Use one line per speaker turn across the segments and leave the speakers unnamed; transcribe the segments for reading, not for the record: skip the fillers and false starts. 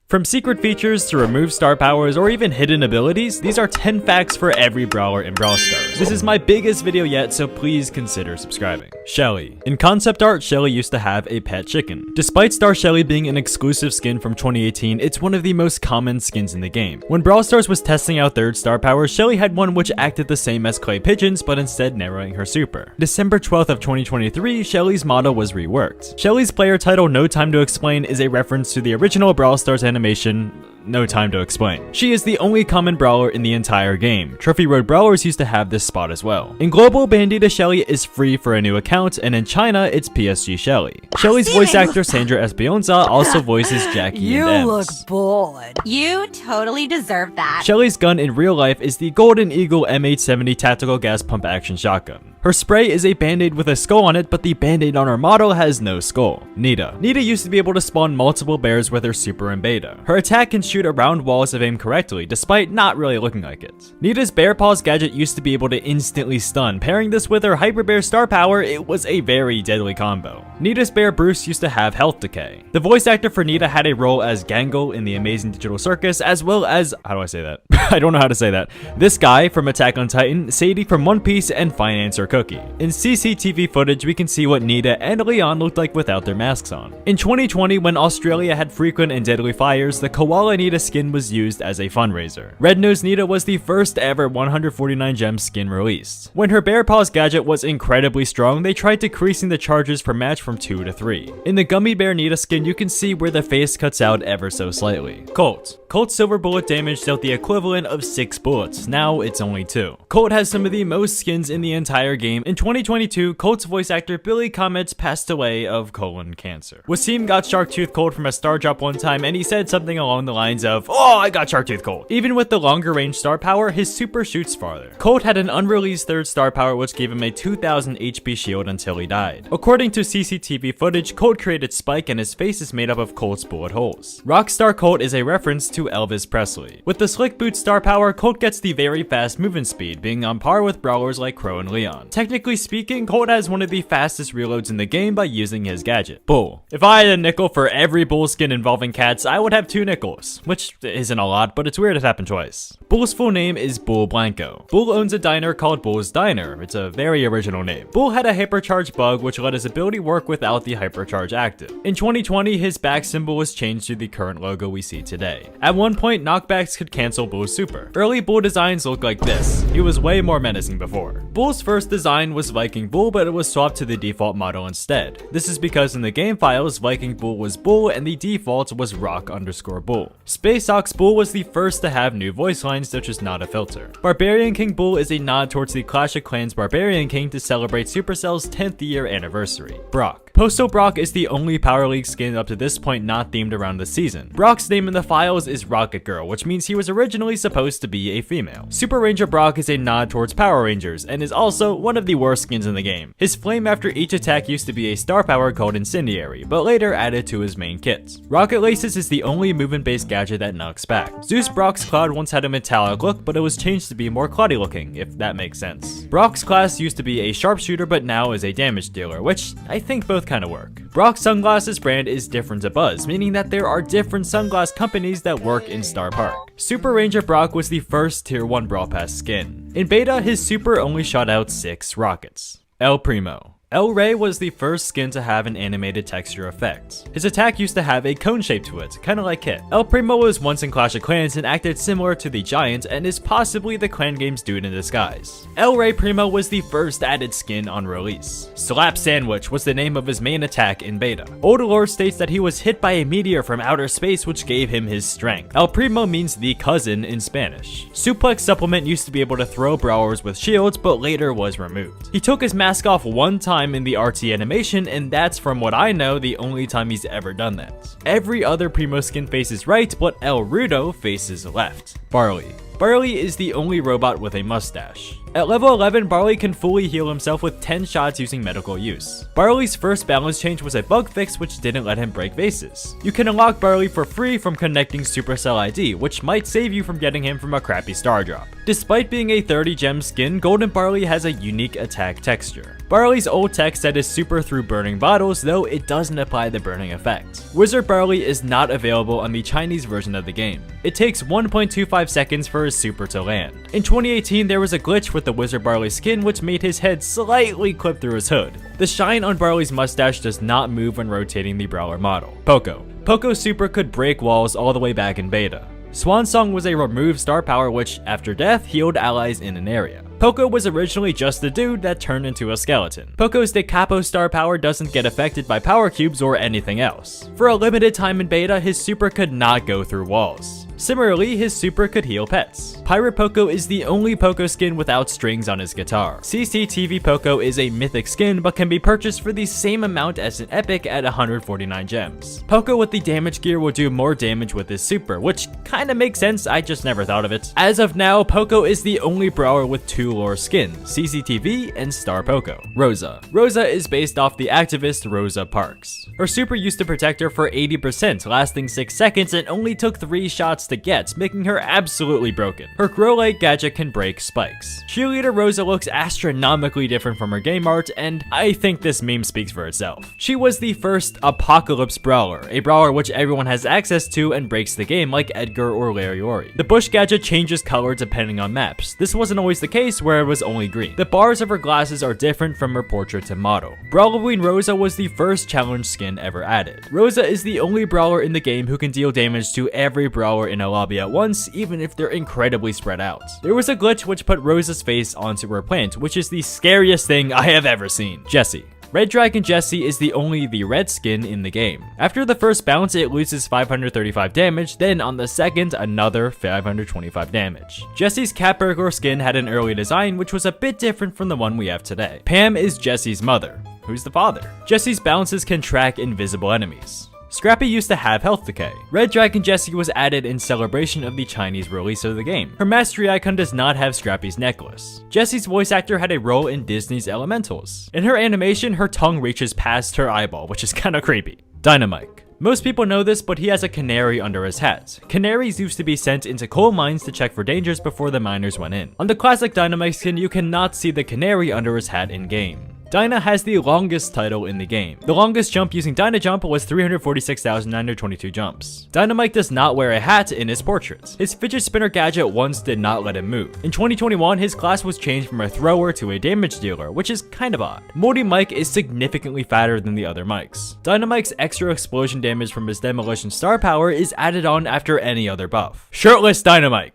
From secret features to remove star powers or even hidden abilities, these are 10 facts for every brawler in Brawl Stars. This is my biggest video yet, so please consider subscribing. Shelly. In concept art, Shelly used to have a pet chicken. Despite Star Shelly being an exclusive skin from 2018, it's one of the most common skins in the game. When Brawl Stars was testing out third star powers, Shelly had one which acted the same as clay pigeons, but instead narrowing her super. December 12th of 2023, Shelly's motto was reworked. Shelly's player title No Time to Explain is a reference to the original Brawl Stars animation, No Time to Explain. She is the only common brawler in the entire game. Trophy Road brawlers used to have this spot as well. In global, Bandita Shelly is free for a new account, and in China, it's PSG Shelly. Shelly's voice actor Sandra Espionza also voices Jackie and Ems.
You look bored.
You totally deserve that.
Shelly's gun in real life is the Golden Eagle M870 tactical gas pump action shotgun. Her spray is a band-aid with a skull on it, but the band-aid on her model has no skull. Nita. Nita used to be able to spawn multiple bears with her super and beta. Her attack can shoot around walls if aimed correctly, despite not really looking like it. Nita's bear paws gadget used to be able to instantly stun. Pairing this with her hyper bear star power, it was a very deadly combo. Nita's bear Bruce used to have health decay. The voice actor for Nita had a role as Gangle in the Amazing Digital Circus, as well as, how do I say that? I don't know how to say that. This guy from Attack on Titan, Sadie from One Piece, and Financer Cookie. In CCTV footage, we can see what Nita and Leon looked like without their masks on. In 2020, when Australia had frequent and deadly fires, the Koala Nita skin was used as a fundraiser. Red Nose Nita was the first ever 149 gem skin released. When her bear paws gadget was incredibly strong, they tried decreasing the charges per match from 2 to 3. In the Gummy Bear Nita skin, you can see where the face cuts out ever so slightly. Colt. Colt's silver bullet damage dealt the equivalent of 6 bullets. Now it's only 2. Colt has some of the most skins in the entire game. In 2022, Colt's voice actor Billy Comets passed away of colon cancer. Wasim got Shark Tooth Colt from a star drop one time, and he said something along the lines of, "Oh, I got Shark Tooth Colt." Even with the longer range star power, his super shoots farther. Colt had an unreleased third star power which gave him a 2000 HP shield until he died. According to CCTV footage, Colt created Spike and his face is made up of Colt's bullet holes. Rockstar Colt is a reference to Elvis Presley. With the Slick Boot star power, Colt gets the very fast movement speed, being on par with brawlers like Crow and Leon. Technically speaking, Colt has one of the fastest reloads in the game by using his gadget. Bull. If I had a nickel for every bull skin involving cats, I would have 2 nickels, which isn't a lot, but it's weird it happened twice. Bull's full name is Bull Blanco. Bull owns a diner called Bull's Diner. It's a very original name. Bull had a hypercharge bug which let his ability work without the hypercharge active. In 2020, his back symbol was changed to the current logo we see today. At one point, knockbacks could cancel Bull's super. Early Bull designs looked like this. He was way more menacing before. Bull's first design was Viking Bull, but it was swapped to the default model instead. This is because in the game files, Viking Bull was Bull and the default was Rock_Bull. Space Ox Bull was the first to have new voice lines, such as not a filter. Barbarian King Bull is a nod towards the Clash of Clans Barbarian King to celebrate Supercell's 10th year anniversary. Brock. Postal Brock is the only Power League skin up to this point not themed around the season. Brock's name in the files is Rocket Girl, which means he was originally supposed to be a female. Super Ranger Brock is a nod towards Power Rangers, and is also one of the worst skins in the game. His flame after each attack used to be a star power called Incendiary, but later added to his main kit. Rocket Laces is the only movement-based gadget that knocks back. Zeus Brock's Cloud once had a metallic look, but it was changed to be more cloudy looking, if that makes sense. Brock's class used to be a sharpshooter, but now is a damage dealer, which I think both kind of work. Brock's sunglasses brand is different to Buzz, meaning that there are different sunglass companies that work in Star Park. Super Ranger Brock was the first tier 1 Brawl Pass skin. In beta, his super only shot out 6 rockets. El Primo. El Rey was the first skin to have an animated texture effect. His attack used to have a cone shape to it, kinda like Kit. El Primo was once in Clash of Clans and acted similar to the Giant and is possibly the clan game's dude in disguise. El Rey Primo was the first added skin on release. Slap Sandwich was the name of his main attack in beta. Old lore states that he was hit by a meteor from outer space which gave him his strength. El Primo means the cousin in Spanish. Suplex Supplement used to be able to throw brawlers with shields, but later was removed. He took his mask off one time in the RT animation, and that's, from what I know, the only time he's ever done that. Every other Primo skin faces right, but El Rudo faces left. Barley. Barley is the only robot with a mustache. At level 11, Barley can fully heal himself with 10 shots using medical use. Barley's first balance change was a bug fix which didn't let him break vases. You can unlock Barley for free from connecting Supercell ID, which might save you from getting him from a crappy star drop. Despite being a 30 gem skin, Golden Barley has a unique attack texture. Barley's old tech set is super through burning bottles, though it doesn't apply the burning effect. Wizard Barley is not available on the Chinese version of the game. It takes 1.25 seconds for his super to land. In 2018, there was a glitch with the Wizard Barley skin which made his head slightly clip through his hood. The shine on Barley's mustache does not move when rotating the Brawler model. Poco's super could break walls all the way back in beta. Swan Song was a removed star power which, after death, healed allies in an area. Poco was originally just a dude that turned into a skeleton. Poco's De Capo star power doesn't get affected by power cubes or anything else. For a limited time in beta, his super could not go through walls. Similarly, his super could heal pets. Pirate Poco is the only Poco skin without strings on his guitar. CCTV Poco is a mythic skin but can be purchased for the same amount as an epic at 149 gems. Poco with the damage gear will do more damage with his super, which kinda makes sense, I just never thought of it. As of now, Poco is the only brawler with 2 lore skins, CCTV and Star Poco. Rosa is based off the activist Rosa Parks. Her super used to protect her for 80%, lasting 6 seconds and only took 3 shots to get, making her absolutely broken. Her grow-like gadget can break spikes. Cheerleader Rosa looks astronomically different from her game art, and I think this meme speaks for itself. She was the first Apocalypse Brawler, a brawler which everyone has access to and breaks the game like Edgar or Larry Ori. The bush gadget changes color depending on maps. This wasn't always the case where it was only green. The bars of her glasses are different from her portrait to model. Brawloween Rosa was the first challenge skin ever added. Rosa is the only brawler in the game who can deal damage to every brawler in a lobby at once, even if they're incredibly spread out. There was a glitch which put Rosa's face onto her plant, which is the scariest thing I have ever seen. Jessie. Red Dragon Jessie is the only red skin in the game. After the first bounce, it loses 535 damage, then on the second, another 525 damage. Jessie's Cat Burglar skin had an early design which was a bit different from the one we have today. Pam is Jessie's mother. Who's the father? Jessie's bounces can track invisible enemies. Scrappy used to have health decay. Red Dragon Jessie was added in celebration of the Chinese release of the game. Her mastery icon does not have Scrappy's necklace. Jessie's voice actor had a role in Disney's Elementals. In her animation, her tongue reaches past her eyeball, which is kinda creepy. Dynamite. Most people know this, but he has a canary under his hat. Canaries used to be sent into coal mines to check for dangers before the miners went in. On the classic Dynamite skin, you cannot see the canary under his hat in-game. Dyna has the longest title in the game. The longest jump using Dyna Jump was 346,922 jumps. Dynamite does not wear a hat in his portraits. His fidget spinner gadget once did not let him move. In 2021, his class was changed from a thrower to a damage dealer, which is kind of odd. Moldy Mike is significantly fatter than the other Mikes. Dynamite's extra explosion damage from his demolition star power is added on after any other buff. Shirtless Dynamite.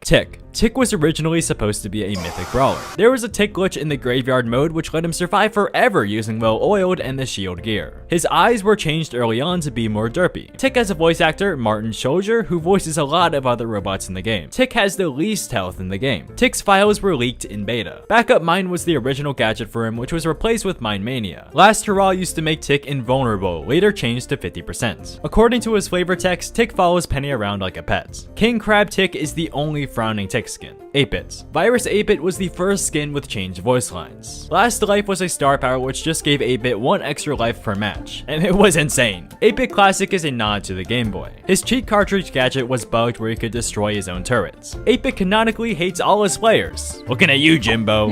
Tick was originally supposed to be a mythic brawler. There was a Tick glitch in the graveyard mode which let him survive forever using well-oiled and the shield gear. His eyes were changed early on to be more derpy. Tick has a voice actor, Martin Scholger, who voices a lot of other robots in the game. Tick has the least health in the game. Tick's files were leaked in beta. Backup Mine was the original gadget for him, which was replaced with Mine Mania. Last Hurrah used to make Tick invulnerable, later changed to 50%. According to his flavor text, Tick follows Penny around like a pet. King Crab Tick is the only frowning Tick skin. 8-Bit. Virus 8-Bit was the first skin with changed voice lines. Last Life was a star power which just gave 8-Bit 1 extra life per match, and it was insane. 8-Bit Classic is a nod to the Game Boy. His cheat cartridge gadget was bugged where he could destroy his own turrets. 8-Bit canonically hates all his players. Looking at you, Jimbo.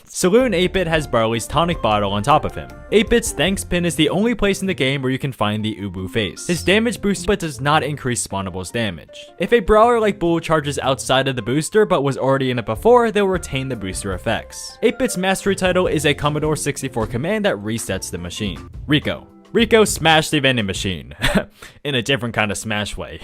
Saloon 8-Bit has Barley's tonic bottle on top of him. 8-Bit's thanks pin is the only place in the game where you can find the Ubu face. His damage boost but does not increase spawnable's damage. If a brawler like Bull charges outside of the booster but was already in it before, they'll retain the booster effects. 8-Bit's mastery title is a Commodore 64 command that resets the machine. Rico smashed the vending machine. In a different kind of smash way.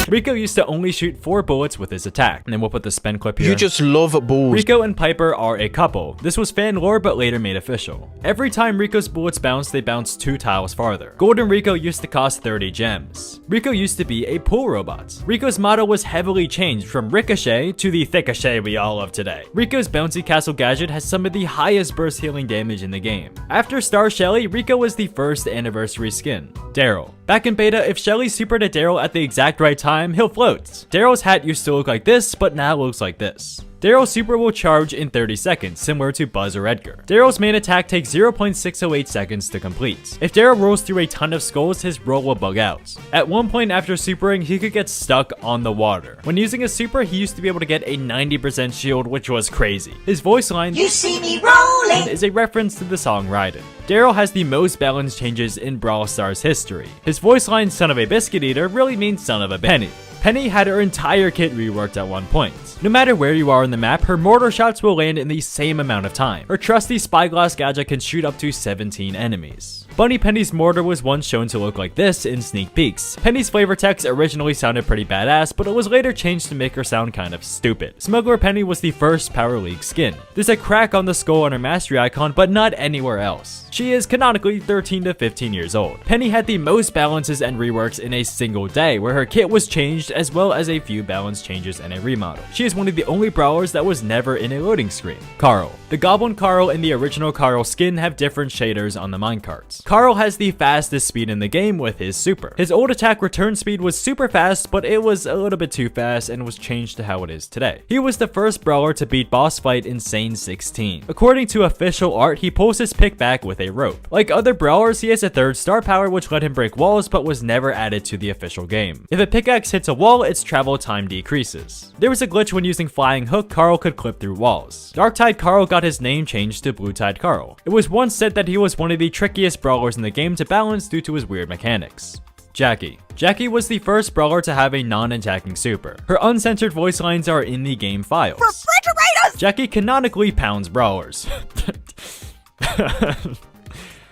Rico used to only shoot 4 bullets with his attack. And then we'll put the spin clip here.
You just love balls.
Rico and Piper are a couple. This was fan lore but later made official. Every time Rico's bullets bounce, they bounce 2 tiles farther. Golden Rico used to cost 30 gems. Rico used to be a pool robot. Rico's motto was heavily changed from Ricochet to the Thickochet we all love today. Rico's bouncy castle gadget has some of the highest burst healing damage in the game. After Star Shelly, Rico was the first anniversary skin. Daryl. Back in beta, if Shelly supered at Daryl at the exact right time, he'll float. Daryl's hat used to look like this, but now looks like this. Daryl's super will charge in 30 seconds, similar to Buzz or Edgar. Daryl's main attack takes 0.608 seconds to complete. If Daryl rolls through a ton of skulls, his roll will bug out. At one point after supering, he could get stuck on the water. When using a super, he used to be able to get a 90% shield, which was crazy. His voice line, "You see me rolling," is a reference to the song Raiden. Daryl has the most balance changes in Brawl Stars history. His voice line, "son of a biscuit eater," really means son of a penny. Penny had her entire kit reworked at one point. No matter where you are on the map, her mortar shots will land in the same amount of time. Her trusty spyglass gadget can shoot up to 17 enemies. Bunny Penny's mortar was once shown to look like this in sneak peeks. Penny's flavor text originally sounded pretty badass, but it was later changed to make her sound kind of stupid. Smuggler Penny was the first Power League skin. There's a crack on the skull on her mastery icon, but not anywhere else. She is canonically 13 to 15 years old. Penny had the most balances and reworks in a single day, where her kit was changed as well as a few balance changes and a remodel. She is one of the only brawlers that was never in a loading screen. Carl. The Goblin Carl and the original Carl skin have different shaders on the minecarts. Carl has the fastest speed in the game with his super. His old attack return speed was super fast, but it was a little bit too fast and was changed to how it is today. He was the first brawler to beat boss fight Insane 16. According to official art, he pulls his pick back with a rope. Like other brawlers, he has a third star power which let him break walls but was never added to the official game. If a pickaxe hits a wall, its travel time decreases. There was a glitch when using Flying Hook, Carl could clip through walls. Dark-Tide Carl got his name changed to Blue-Tide Carl. It was once said that he was one of the trickiest brawlers in the game to balance due to his weird mechanics. Jackie. Jackie was the first brawler to have a non-attacking super. Her uncensored voice lines are in the game files.
Refrigerators!
Jackie canonically pounds brawlers.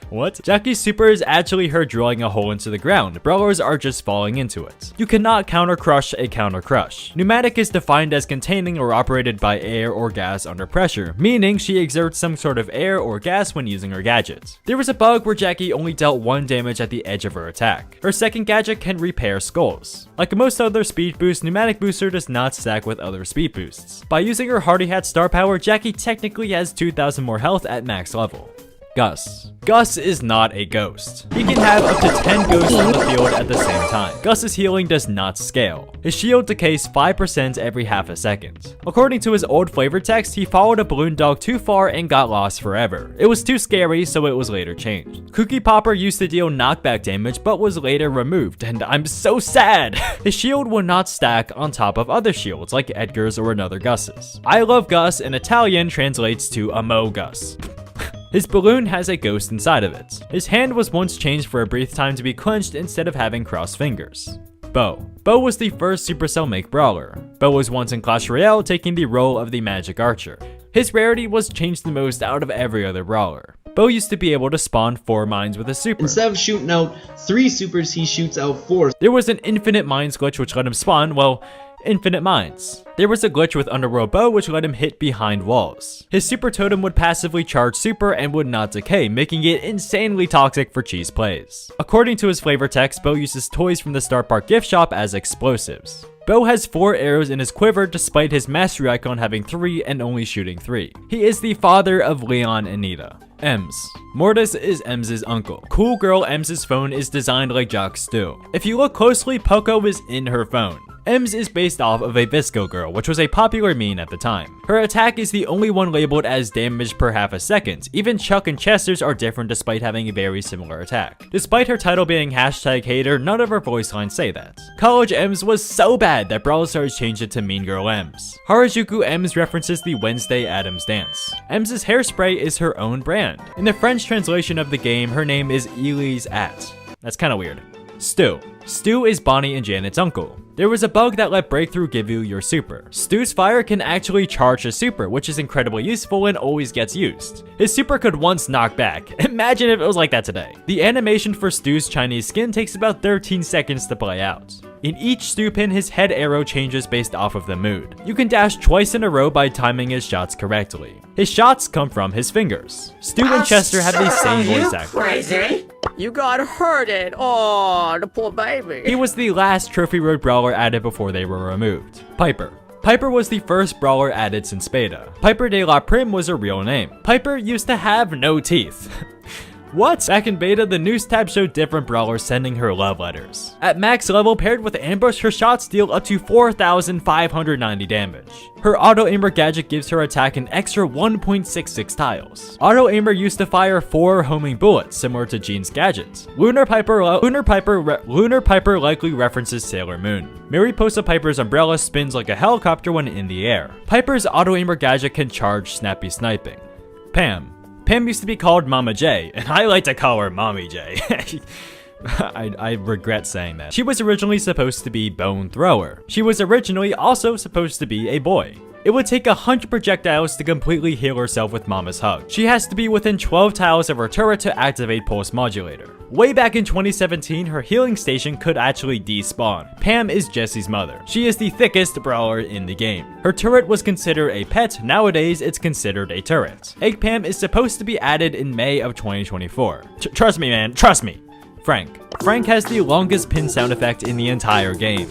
What? Jackie's super is actually her drilling a hole into the ground. Brawlers are just falling into it. You cannot counter crush a counter crush. Pneumatic is defined as containing or operated by air or gas under pressure, meaning she exerts some sort of air or gas when using her gadget. There was a bug where Jackie only dealt 1 damage at the edge of her attack. Her second gadget can repair skulls. Like most other speed boosts, Pneumatic Booster does not stack with other speed boosts. By using her Hardy Hat star power, Jackie technically has 2,000 more health at max level. Gus. Gus is not a ghost. He can have up to 10 ghosts on the field at the same time. Gus's healing does not scale. His shield decays 5% every half a second. According to his old flavor text, he followed a balloon dog too far and got lost forever. It was too scary, so it was later changed. Cookie Popper used to deal knockback damage, but was later removed, and I'm so sad! His shield will not stack on top of other shields, like Edgar's or another Gus's. I love Gus in Italian translates to Amo Gus. His balloon has a ghost inside of it. His hand was once changed for a brief time to be clenched instead of having crossed fingers. Bo. Bo was the first Supercell make brawler. Bo was once in Clash Royale, taking the role of the magic archer. His rarity was changed the most out of every other brawler. Bo used to be able to spawn 4 mines with a super.
Instead of shooting out 3 supers, he shoots out 4.
There was an infinite mines glitch which let him spawn, well, infinite mines. There was a glitch with Underworld Bow which let him hit behind walls. His super totem would passively charge super and would not decay, making it insanely toxic for cheese plays. According to his flavor text, Bo uses toys from the Star Park gift shop as explosives. Bo has 4 arrows in his quiver despite his mastery icon having 3 and only shooting 3. He is the father of Leon and Nita. Ems. Mortis is Ems's uncle. Cool girl Ems's phone is designed like Jock Stew. If you look closely, Poco is in her phone. Ems is based off of a Visco girl, which was a popular meme at the time. Her attack is the only one labeled as damage per half a second. Even Chuck and Chester's are different despite having a very similar attack. Despite her title being #hater, none of her voice lines say that. College Ems was so bad that Brawl Stars changed it to Mean Girl Ems. Harajuku Ems references the Wednesday Addams dance. Ems's hairspray is her own brand. In the French translation of the game, her name is Elise At. That's kinda weird. Stu. Stu is Bonnie and Janet's uncle. There was a bug that let Breakthrough give you your super. Stu's fire can actually charge a super, which is incredibly useful and always gets used. His super could once knock back. Imagine if it was like that today. The animation for Stu's Chinese skin takes about 13 seconds to play out. In each Stu pin, his head arrow changes based off of the mood. You can dash twice in a row by timing his shots correctly. His shots come from his fingers. Stu and Chester have the same voice actor.
Crazy? You got hurted. Oh, the poor baby.
He was the last Trophy Road brawler added before they were removed. Piper. Piper was the first brawler added since beta. Piper de la Prim was her real name. Piper used to have no teeth. What? Back in beta, the news tab showed different brawlers sending her love letters. At max level, paired with ambush, her shots deal up to 4,590 damage. Her auto aimer gadget gives her attack an extra 1.66 tiles. Auto aimer used to fire 4 homing bullets, similar to Jean's gadget. Lunar Piper likely references Sailor Moon. Mariposa Piper's umbrella spins like a helicopter when in the air. Piper's auto aimer gadget can charge snappy sniping. Pam used to be called Mama J, and I like to call her Mommy J. I regret saying that. She was originally supposed to be Bone Thrower. She was originally also supposed to be a boy. It would take 100 projectiles to completely heal herself with Mama's Hug. She has to be within 12 tiles of her turret to activate Pulse Modulator. Way back in 2017, her healing station could actually despawn. Pam is Jesse's mother. She is the thickest brawler in the game. Her turret was considered a pet, nowadays it's considered a turret. Egg Pam is supposed to be added in May of 2024. Trust me, man, trust me. Frank has the longest pin sound effect in the entire game.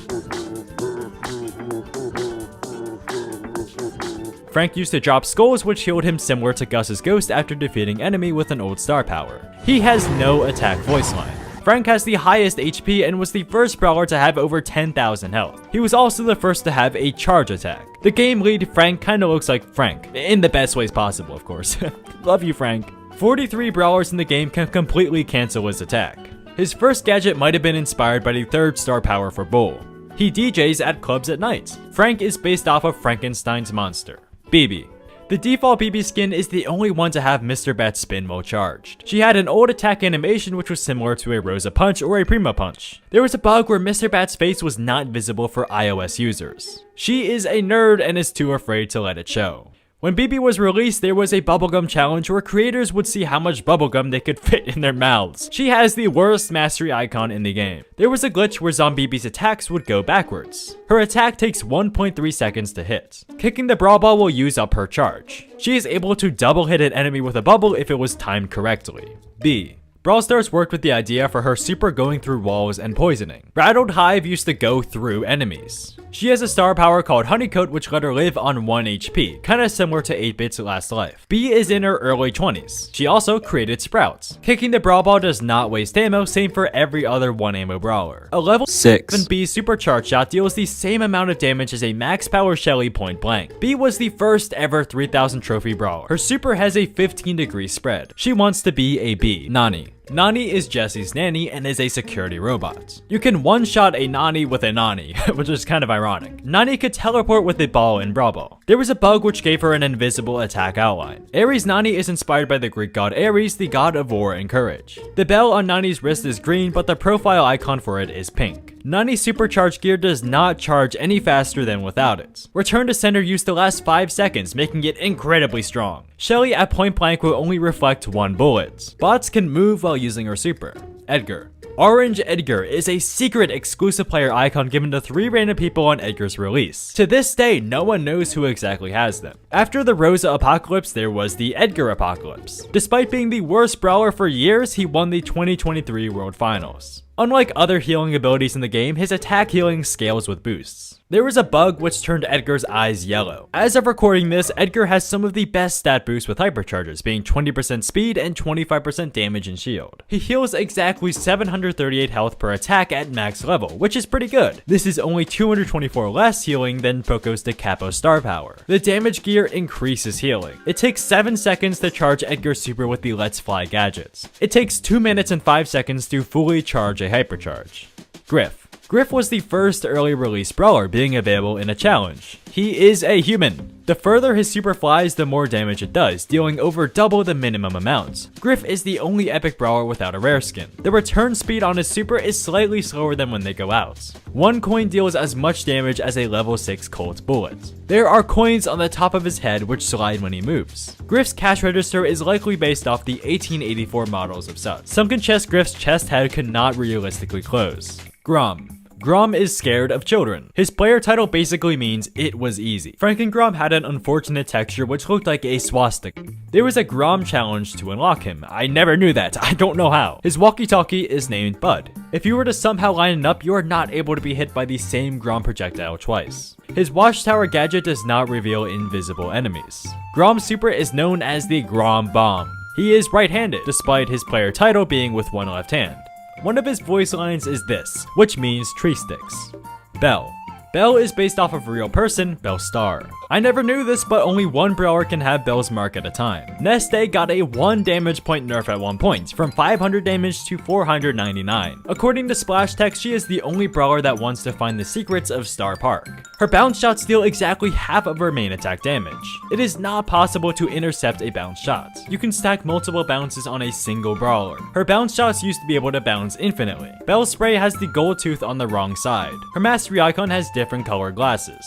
Frank used to drop skulls, which healed him similar to Gus's ghost after defeating enemy with an old star power. He has no attack voice line. Frank has the highest HP and was the first brawler to have over 10,000 health. He was also the first to have a charge attack. The game lead, Frank, kinda looks like Frank. In the best ways possible, of course. Love you, Frank. 43 brawlers in the game can completely cancel his attack. His first gadget might have been inspired by the 3rd star power for Bull. He DJs at clubs at night. Frank is based off of Frankenstein's monster. BB. The default BB skin is the only one to have Mr. Bat's spin while charged. She had an old attack animation which was similar to a Rosa Punch or a Prima Punch. There was a bug where Mr. Bat's face was not visible for iOS users. She is a nerd and is too afraid to let it show. When BB was released, there was a bubblegum challenge where creators would see how much bubblegum they could fit in their mouths. She has the worst mastery icon in the game. There was a glitch where ZomBB's attacks would go backwards. Her attack takes 1.3 seconds to hit. Kicking the Brawl Ball will use up her charge. She is able to double hit an enemy with a bubble if it was timed correctly. B. Brawl Stars worked with the idea for her super going through walls and poisoning. Rattled Hive used to go through enemies. She has a star power called Honeycoat which let her live on 1 HP, kinda similar to 8-Bit's last life. B is in her early 20s. She also created Sprouts. Kicking the Brawl Ball does not waste ammo, same for every other 1 ammo brawler. A level 6 B supercharged shot deals the same amount of damage as a max power Shelly point blank. B was the first ever 3000 trophy brawler. Her super has a 15-degree spread. She wants to be a B. Nani. Nani is Jesse's nanny and is a security robot. You can one-shot a Nani with a Nani, which is kind of ironic. Nani could teleport with a ball in Brawl Ball. There was a bug which gave her an invisible attack outline. Ares Nani is inspired by the Greek god Ares, the god of war and courage. The bell on Nani's wrist is green, but the profile icon for it is pink. Nani's supercharged gear does not charge any faster than without it. Return to sender used to last 5 seconds, making it incredibly strong. Shelly at point blank will only reflect 1 bullet. Bots can move while using her super. Edgar. Orange Edgar is a secret exclusive player icon given to 3 random people on Edgar's release. To this day, no one knows who exactly has them. After the Rosa Apocalypse, there was the Edgar Apocalypse. Despite being the worst brawler for years, he won the 2023 World Finals. Unlike other healing abilities in the game, his attack healing scales with boosts. There was a bug which turned Edgar's eyes yellow. As of recording this, Edgar has some of the best stat boosts with hypercharges, being 20% speed and 25% damage and shield. He heals exactly 738 health per attack at max level, which is pretty good. This is only 224 less healing than Poco's Da Capo star power. The damage gear increases healing. It takes 7 seconds to charge Edgar's super with the Let's Fly gadgets. It takes 2 minutes and 5 seconds to fully charge a hypercharge. Griff. Griff was the first early release brawler being available in a challenge. He is a human. The further his super flies, the more damage it does, dealing over double the minimum amount. Griff is the only epic brawler without a rare skin. The return speed on his super is slightly slower than when they go out. 1 coin deals as much damage as a level 6 Colt bullet. There are coins on the top of his head which slide when he moves. Griff's cash register is likely based off the 1884 models of such. Sunken chest Griff's chest head could not realistically close. Grom. Grom is scared of children. His player title basically means it was easy. Frankengrom had an unfortunate texture which looked like a swastika. There was a Grom challenge to unlock him. I never knew that. I don't know how. His walkie-talkie is named Bud. If you were to somehow line it up, you are not able to be hit by the same Grom projectile twice. His watchtower gadget does not reveal invisible enemies. Grom's super is known as the Grom Bomb. He is right-handed, despite his player title being with one left hand. One of his voice lines is this, which means tree sticks. Bell. Bell is based off of a real person, Bell Star. I never knew this, but only one brawler can have Bell's mark at a time. Neste got a 1 damage point nerf at one point, from 500 damage to 499. According to Splash Text, she is the only brawler that wants to find the secrets of Star Park. Her bounce shots deal exactly half of her main attack damage. It is not possible to intercept a bounce shot. You can stack multiple bounces on a single brawler. Her bounce shots used to be able to bounce infinitely. Bell's spray has the gold tooth on the wrong side. Her mastery icon has different colored glasses.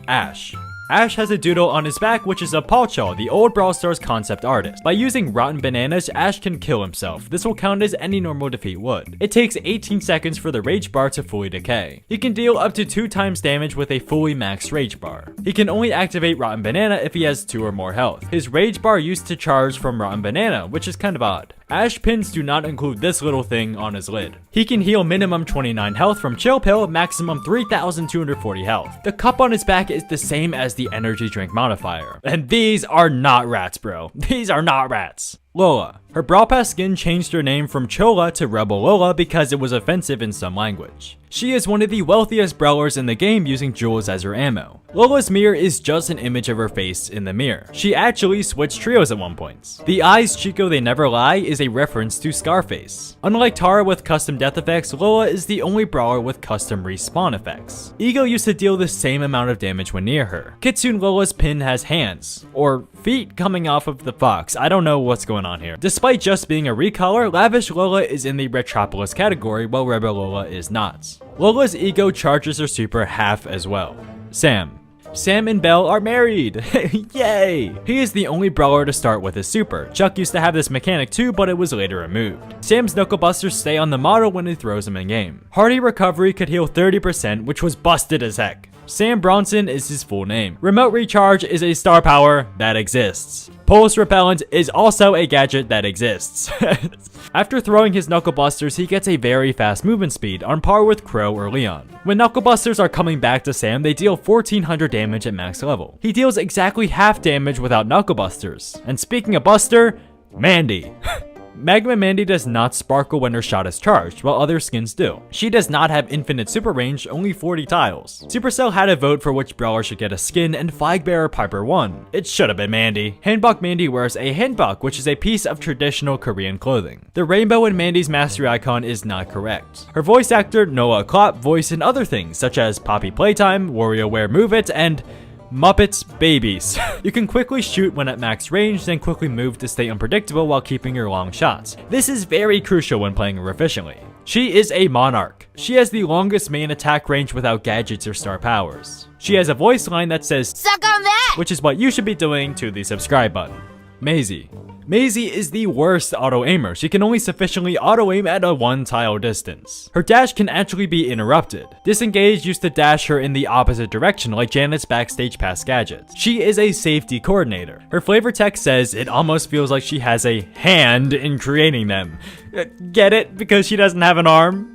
Ash. Ash has a doodle on his back, which is a Paulchaw, the old Brawl Stars concept artist. By using rotten bananas, Ash can kill himself. This will count as any normal defeat would. It takes 18 seconds for the rage bar to fully decay. He can deal up to 2 times damage with a fully maxed rage bar. He can only activate rotten banana if he has 2 or more health. His rage bar used to charge from rotten banana, which is kind of odd. Ash pins do not include this little thing on his lid. He can heal minimum 29 health from Chill Pill, maximum 3,240 health. The cup on his back is the same as the energy drink modifier. And these are not rats, bro. These are not rats. Lola. Her Brawl Pass skin changed her name from Chola to Rebel Lola because it was offensive in some language. She is one of the wealthiest brawlers in the game using jewels as her ammo. Lola's mirror is just an image of her face in the mirror. She actually switched trios at one point. The eyes Chico They Never Lie is a reference to Scarface. Unlike Tara with custom death effects, Lola is the only brawler with custom respawn effects. Ego used to deal the same amount of damage when near her. Kitsune Lola's pin has hands, or feet coming off of the fox. I don't know what's going on here. Despite just being a recolor, Lavish Lola is in the Retropolis category while Rebel Lola is not. Lola's ego charges her super half as well. Sam. Sam and Belle are married! Yay! He is the only brawler to start with his super. Chuck used to have this mechanic too, but it was later removed. Sam's knuckle busters stay on the model when he throws them in game. Hardy Recovery could heal 30%, which was busted as heck. Sam Bronson is his full name. Remote Recharge is a star power that exists. Pulse Repellent is also a gadget that exists. After throwing his Knuckle Busters, he gets a very fast movement speed, on par with Crow or Leon. When Knuckle Busters are coming back to Sam, they deal 1400 damage at max level. He deals exactly half damage without Knuckle Busters. And speaking of Buster, Mandy. Magma Mandy does not sparkle when her shot is charged, while other skins do. She does not have infinite super range, only 40 tiles. Supercell had a vote for which brawler should get a skin, and Flagbearer Piper won. It should have been Mandy. Hanbok Mandy wears a hanbok, which is a piece of traditional Korean clothing. The rainbow in Mandy's mastery icon is not correct. Her voice actor, Noah Klopp, voiced in other things, such as Poppy Playtime, WarioWare Move It, and Muppets Babies. You can quickly shoot when at max range, then quickly move to stay unpredictable while keeping your long shots. This is very crucial when playing her efficiently. She is a Monarch. She has the longest main attack range without gadgets or star powers. She has a voice line that says "Suck on that!" which is what you should be doing to the subscribe button. Maisie. Maisie is the worst auto-aimer. She can only sufficiently auto-aim at a 1-tile distance. Her dash can actually be interrupted. Disengage used to dash her in the opposite direction like Janet's backstage pass gadgets. She is a safety coordinator. Her flavor text says it almost feels like she has a hand in creating them. Get it? Because she doesn't have an arm?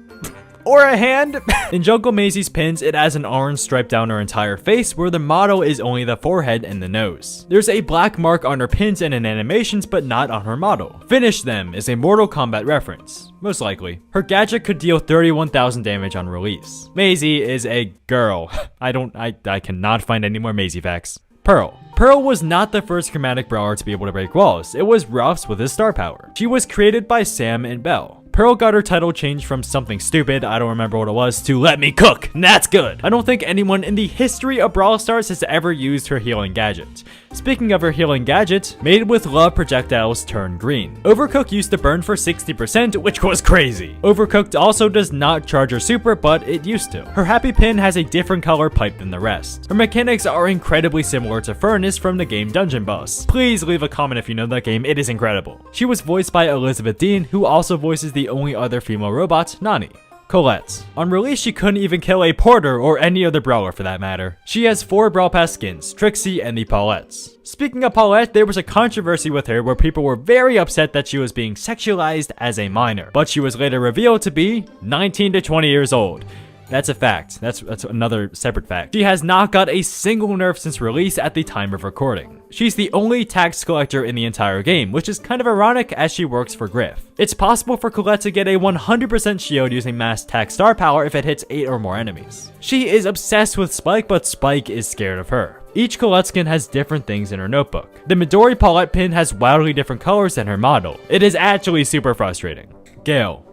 Or a hand? In Jungle Maisie's pins, it has an orange stripe down her entire face where the motto is only the forehead and the nose. There's a black mark on her pins and in animations, but not on her model. Finish them is a Mortal Kombat reference. Most likely. Her gadget could deal 31,000 damage on release. Maisie is a girl. I cannot find any more Maisie facts. Pearl. Pearl was not the first chromatic brawler to be able to break walls. It was Ruffs with his star power. She was created by Sam and Belle. Pearl got her title changed from something stupid, I don't remember what it was, to "Let me cook," and that's good. I don't think anyone in the history of Brawl Stars has ever used her healing gadget. Speaking of her healing gadget, made with love projectiles turn green. Overcooked used to burn for 60%, which was crazy. Overcooked also does not charge her super, but it used to. Her happy pin has a different color pipe than the rest. Her mechanics are incredibly similar to Furnace from the game Dungeon Boss. Please leave a comment if you know that game, it is incredible. She was voiced by Elizabeth Dean, who also voices the only other female robot, Nani. Colette. On release, she couldn't even kill a Porter or any other brawler for that matter. She has 4 Brawl Pass skins, Trixie and the Paulettes. Speaking of Paulette, there was a controversy with her where people were very upset that she was being sexualized as a minor, but she was later revealed to be 19 to 20 years old. That's a fact. That's another separate fact. She has not got a single nerf since release at the time of recording. She's the only tax collector in the entire game, which is kind of ironic as she works for Griff. It's possible for Colette to get a 100% shield using mass tax star power if it hits 8 or more enemies. She is obsessed with Spike, but Spike is scared of her. Each Colette skin has different things in her notebook. The Midori Paulette pin has wildly different colors than her model. It is actually super frustrating. Gale.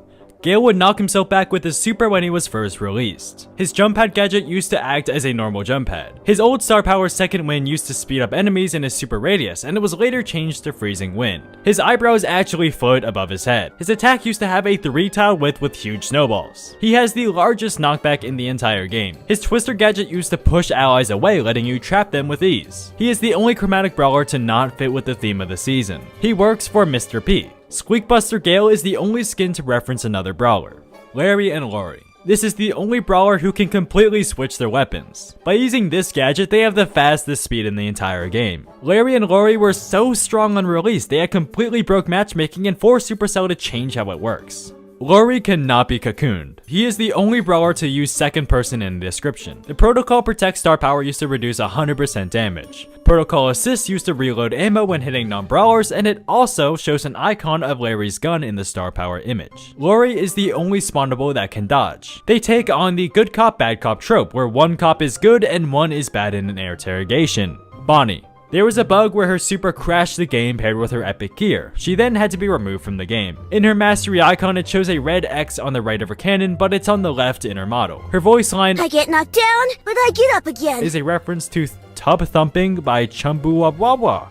Gale would knock himself back with his super when he was first released. His jump pad gadget used to act as a normal jump pad. His old star power second wind used to speed up enemies in his super radius, and it was later changed to freezing wind. His eyebrows actually float above his head. His attack used to have a 3-tile width with huge snowballs. He has the largest knockback in the entire game. His twister gadget used to push allies away, letting you trap them with ease. He is the only chromatic brawler to not fit with the theme of the season. He works for Mr. P. Squeakbuster Gale is the only skin to reference another brawler, Larry and Lori. This is the only brawler who can completely switch their weapons. By using this gadget, they have the fastest speed in the entire game. Larry and Lori were so strong on release, they had completely broke matchmaking and forced Supercell to change how it works. Lori cannot be cocooned. He is the only brawler to use second person in the description. The Protocol Protect star power used to reduce 100% damage. Protocol Assist used to reload ammo when hitting non-brawlers, and it also shows an icon of Larry's gun in the star power image. Lori is the only spawnable that can dodge. They take on the good cop bad cop trope, where one cop is good and one is bad in an air interrogation. Bonnie. There was a bug where her super crashed the game paired with her epic gear. She then had to be removed from the game. In her mastery icon, it shows a red X on the right of her cannon, but it's on the left in her model. Her voice line,
I get knocked down, but I get up again,
is a reference to Tub Thumping by Chumbuwawawa.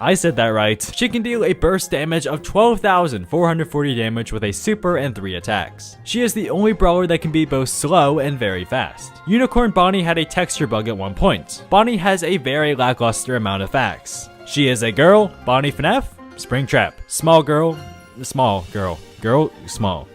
I said that right. She can deal a burst damage of 12,440 damage with a super and 3 attacks. She is the only brawler that can be both slow and very fast. Unicorn Bonnie had a texture bug at one point. Bonnie has a very lackluster amount of facts. She is a girl, Bonnie FNAF, Springtrap, small girl, small.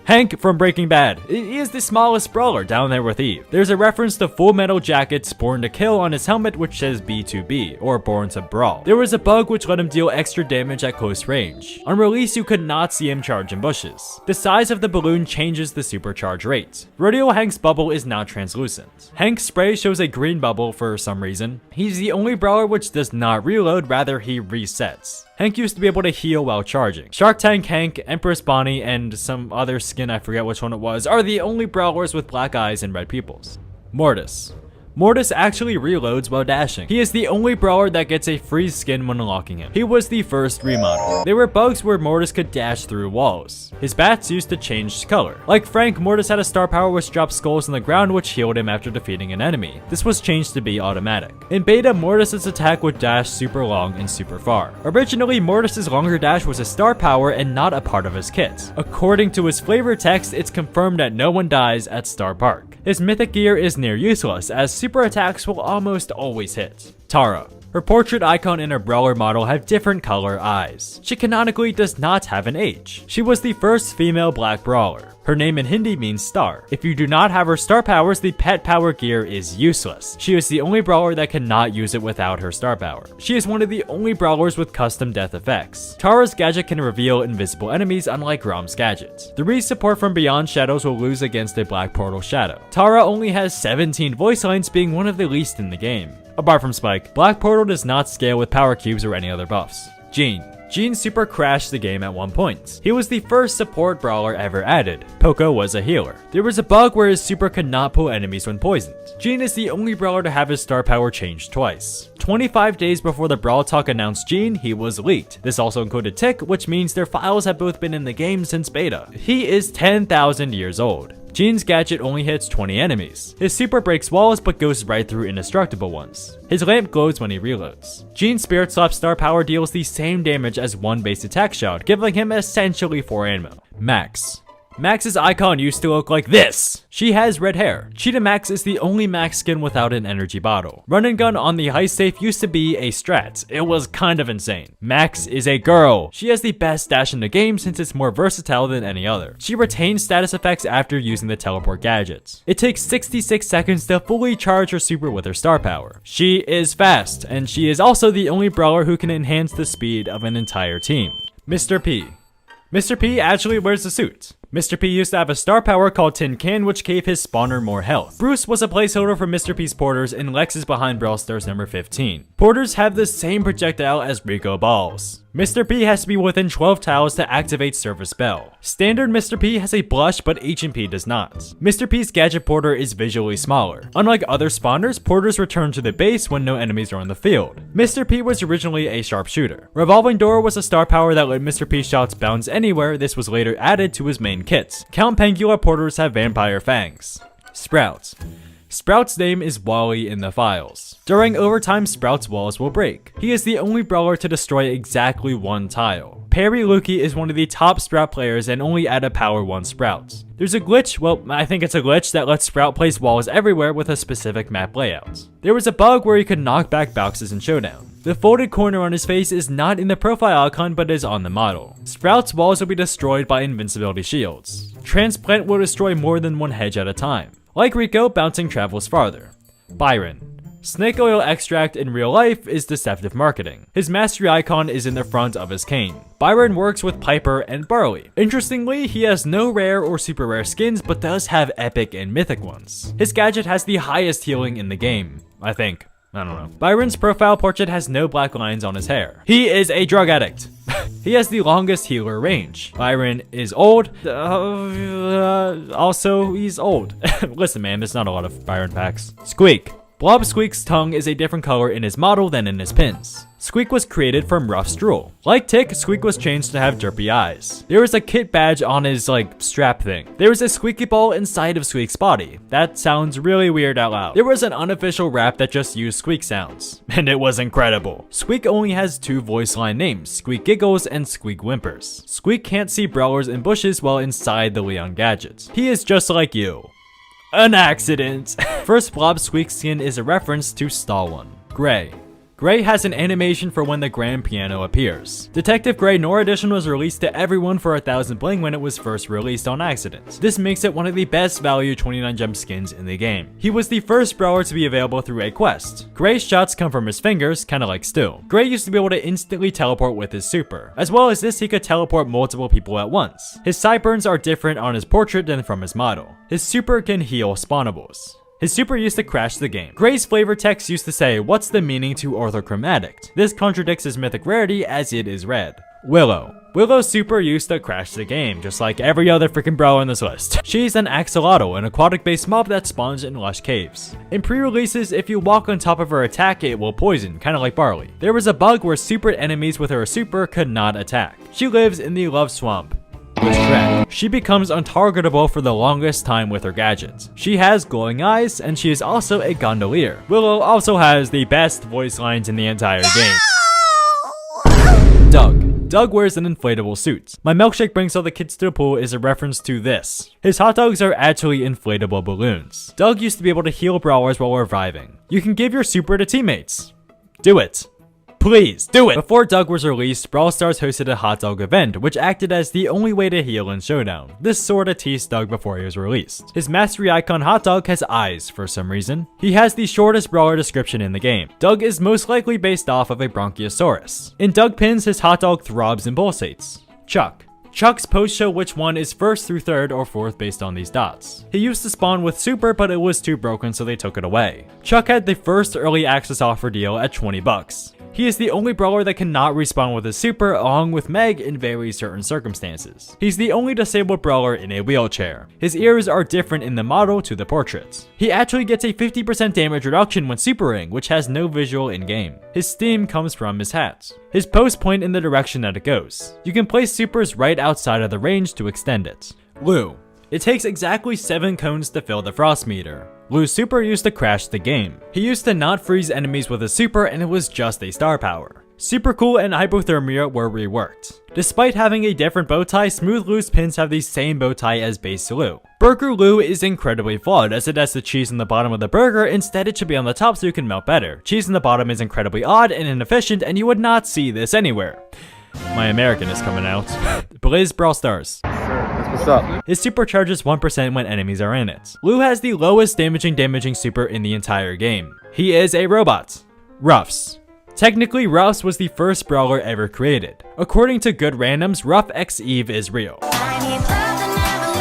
Hank from Breaking Bad. He is the smallest brawler down there with Eve. There's a reference to Full Metal Jacket's Born to Kill on his helmet, which says B2B, or Born to Brawl. There was a bug which let him deal extra damage at close range. On release, you could not see him charge in bushes. The size of the balloon changes the supercharge rate. Rodeo Hank's bubble is not translucent. Hank's spray shows a green bubble for some reason. He's the only brawler which does not reload, rather he resets. Hank used to be able to heal while charging. Shark Tank Hank, Empress Bonnie, and some other skin, I forget which one it was, are the only brawlers with black eyes and red pupils. Mortis. Mortis actually reloads while dashing. He is the only brawler that gets a freeze skin when unlocking him. He was the first remodel. There were bugs where Mortis could dash through walls. His bats used to change color. Like Frank, Mortis had a star power which dropped skulls on the ground which healed him after defeating an enemy. This was changed to be automatic. In beta, Mortis's attack would dash super long and super far. Originally, Mortis's longer dash was a star power and not a part of his kit. According to his flavor text, it's confirmed that no one dies at Star Park. His mythic gear is near useless, as super attacks will almost always hit. Tara. Her portrait icon and her brawler model have different color eyes. She canonically does not have an age. She was the first female black brawler. Her name in Hindi means star. If you do not have her star powers, the pet power gear is useless. She is the only brawler that cannot use it without her star power. She is one of the only brawlers with custom death effects. Tara's gadget can reveal invisible enemies, unlike Rom's gadget. The support from Beyond Shadows will lose against a black portal shadow. Tara only has 17 voice lines, being one of the least in the game. Apart from Spike, Black Portal does not scale with power cubes or any other buffs. Gene. Gene super crashed the game at one point. He was the first support brawler ever added. Poco was a healer. There was a bug where his super could not pull enemies when poisoned. Gene is the only brawler to have his star power changed twice. 25 days before the Brawl Talk announced Gene, he was leaked. This also included Tick, which means their files have both been in the game since beta. He is 10,000 years old. Gene's gadget only hits 20 enemies. His super breaks walls but goes right through indestructible ones. His lamp glows when he reloads. Gene's Spirit Slap star power deals the same damage as one base attack shot, giving him essentially 4 ammo. Max. Max's icon used to look like this. She has red hair. Cheetah Max is the only Max skin without an energy bottle. Run and gun on the heist safe used to be a strat. It was kind of insane. Max is a girl. She has the best dash in the game since it's more versatile than any other. She retains status effects after using the teleport gadgets. It takes 66 seconds to fully charge her super with her star power. She is fast, and she is also the only brawler who can enhance the speed of an entire team. Mr. P. Mr. P actually wears a suit. Mr. P used to have a star power called Tin Can, which gave his spawner more health. Bruce was a placeholder for Mr. P's porters, and Lex is behind Brawl Stars number 15. Porters have the same projectile as Rico balls. Mr. P has to be within 12 tiles to activate Service Bell. Standard Mr. P has a blush, but H&P does not. Mr. P's gadget porter is visually smaller. Unlike other spawners, porters return to the base when no enemies are on the field. Mr. P was originally a sharpshooter. Revolving Door was a star power that let Mr. P's shots bounce anywhere. This was later added to his main kits. Count Pangula porters have vampire fangs. Sprouts. Sprout's name is Wally in the files. During overtime, Sprout's walls will break. He is the only brawler to destroy exactly one tile. Perry Lukey is one of the top Sprout players and only add a power 1 Sprouts. There's a glitch, well, I think it's a glitch that lets Sprout place walls everywhere with a specific map layout. There was a bug where he could knock back boxes in Showdown. The folded corner on his face is not in the profile icon but is on the model. Sprout's walls will be destroyed by invincibility shields. Transplant will destroy more than one hedge at a time. Like Rico, bouncing travels farther. Byron. Snake oil extract in real life is deceptive marketing. His mastery icon is in the front of his cane. Byron works with Piper and Barley. Interestingly, he has no rare or super rare skins but does have epic and mythic ones. His gadget has the highest healing in the game, I think. I don't know. Byron's profile portrait has no black lines on his hair. He is a drug addict. He has the longest healer range. Byron is old. Also, he's old. Listen, man, there's not a lot of Byron packs. Squeak. Blob Squeak's tongue is a different color in his model than in his pins. Squeak was created from rough Strool. Like Tick, Squeak was changed to have derpy eyes. There was a kit badge on his, strap thing. There was a squeaky ball inside of Squeak's body. That sounds really weird out loud. There was an unofficial rap that just used Squeak sounds, and it was incredible. Squeak only has 2 voice line names, Squeak Giggles and Squeak Whimpers. Squeak can't see brawlers in bushes while inside the Leon gadget. He is just like you. An accident. First Blob Squeak skin is a reference to Stalin. Gray. Gray has an animation for when the grand piano appears. Detective Gray Nor Edition was released to everyone for 1000 bling when it was first released on accident. This makes it one of the best value 29 gem skins in the game. He was the first brawler to be available through a quest. Gray's shots come from his fingers, kinda like Stu. Gray used to be able to instantly teleport with his super. As well as this, he could teleport multiple people at once. His sideburns are different on his portrait than from his model. His super can heal spawnables. His super used to crash the game. Gray's flavor text used to say, "What's the meaning to orthochromatic?" This contradicts his mythic rarity as it is red. Willow. Willow's super used to crash the game, just like every other freaking brawler on this list. She's an axolotl, an aquatic-based mob that spawns in lush caves. In pre-releases, if you walk on top of her attack, it will poison, kinda like Barley. There was a bug where supered enemies with her super could not attack. She lives in the Love Swamp. She becomes untargetable for the longest time with her gadgets. She has glowing eyes, and she is also a gondolier. Willow also has the best voice lines in the entire game. Doug. Doug wears an inflatable suit. My milkshake brings all the kids to the pool is a reference to this. His hot dogs are actually inflatable balloons. Doug used to be able to heal brawlers while reviving. You can give your super to teammates. Do it. Please, do it! Before Doug was released, Brawl Stars hosted a hot dog event, which acted as the only way to heal in Showdown. This sorta teased Doug before he was released. His mastery icon hot dog has eyes for some reason. He has the shortest brawler description in the game. Doug is most likely based off of a Bronchiosaurus. In Doug pins, his hot dog throbs and pulsates. Chuck. Chuck's posts show which one is 1st through 3rd or 4th based on these dots. He used to spawn with super, but it was too broken so they took it away. Chuck had the first early access offer deal at 20 bucks. He is the only brawler that cannot respawn with his super along with Meg in very certain circumstances. He's the only disabled brawler in a wheelchair. His ears are different in the model to the portraits. He actually gets a 50% damage reduction when supering, which has no visual in game. His steam comes from his hats. His posts point in the direction that it goes. You can place supers right outside of the range to extend it. Lou. It takes exactly 7 cones to fill the frost meter. Lou's super used to crash the game. He used to not freeze enemies with a super and it was just a star power. Super Cool and Hypothermia were reworked. Despite having a different bow tie, Smooth Lou's pins have the same bow tie as base Lou. Burger Lou is incredibly flawed as it has the cheese on the bottom of the burger, instead it should be on the top so you can melt better. Cheese on the bottom is incredibly odd and inefficient and you would not see this anywhere. My American is coming out. Blizz Brawl Stars.
What's up?
His super charges 1% when enemies are in it. Lou has the lowest damaging super in the entire game. He is a robot. Ruffs. Technically, Ruffs was the first brawler ever created. According to Good Randoms, Ruff X Eve is real.
I need love that never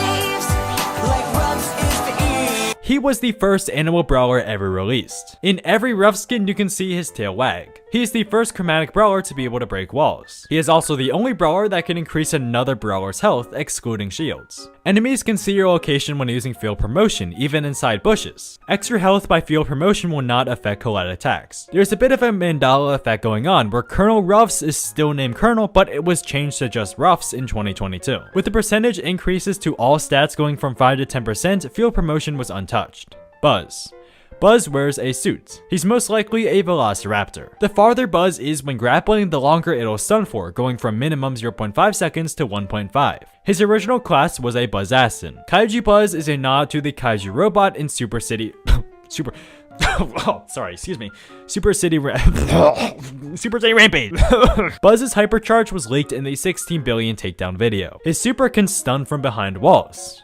He was the first animal brawler ever released. In every rough skin you can see his tail wag. He is the first chromatic brawler to be able to break walls. He is also the only brawler that can increase another brawler's health, excluding shields. Enemies can see your location when using field promotion, even inside bushes. Extra health by field promotion will not affect collide attacks. There's a bit of a Mandala effect going on, where Colonel Ruffs is still named Colonel, but it was changed to just Ruffs in 2022. With the percentage increases to all stats going from 5 to 10%, field promotion was untouched. Buzz. Buzz wears a suit. He's most likely a Velociraptor. The farther Buzz is when grappling, the longer it'll stun for, going from minimum 0.5 seconds to 1.5. His original class was a Buzzassin. Kaiju Buzz is a nod to the Kaiju robot in Super City... Super City Super City Rampage. Buzz's hypercharge was leaked in the 16 billion takedown video. His super can stun from behind walls.